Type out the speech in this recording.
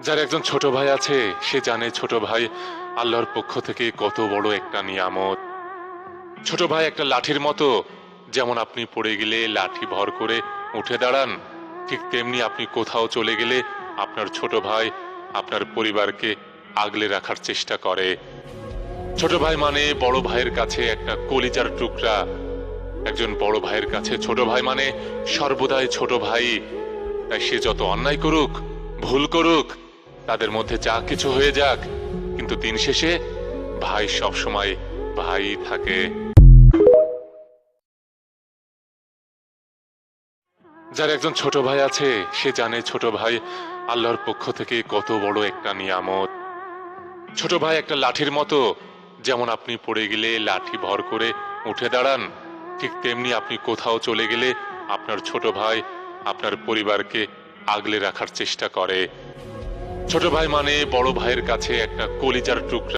যার একজন ছোট ভাই আছে সে জানে ছোট ভাই আল্লাহর পক্ষ থেকে কত বড় একটা নিয়ামত। ছোট ভাই একটা লাঠির মতো, যেমন আপনি পড়ে গেলে লাঠি ভর করে উঠে দাঁড়ান, ঠিক তেমনি আপনি কোথাও চলে গেলে আপনার ছোট ভাই আপনার পরিবারকে আগলে রাখার চেষ্টা করে। ছোট ভাই মানে বড় ভাইয়ের কাছে একটা কলিজার টুকরা। একজন বড় ভাইয়ের কাছে ছোট ভাই মানে সর্বদাই ছোট ভাই। তাই সে যত অন্যায় করুক, ভুল করুক, তাদের মধ্যে যা কিছু হয়ে যাক, কিন্তু দিন শেষে ভাই সবসময় ভাই থাকে। যার একজন ছোট ভাই আছে সে জানে ছোট ভাই আল্লাহর পক্ষ থেকে কত বড় একটা নিয়ামত। ছোট ভাই একটা লাঠির মতো, যেমন আপনি পড়ে গেলে লাঠি ভর করে উঠে দাঁড়ান, ঠিক তেমনি আপনি কোথাও চলে গেলে আপনার ছোট ভাই আপনার পরিবারকে আগলে রাখার চেষ্টা করে। ছোট ভাই মানে বড় ভাইয়ের কাছে একটা কলিজার টুকরা।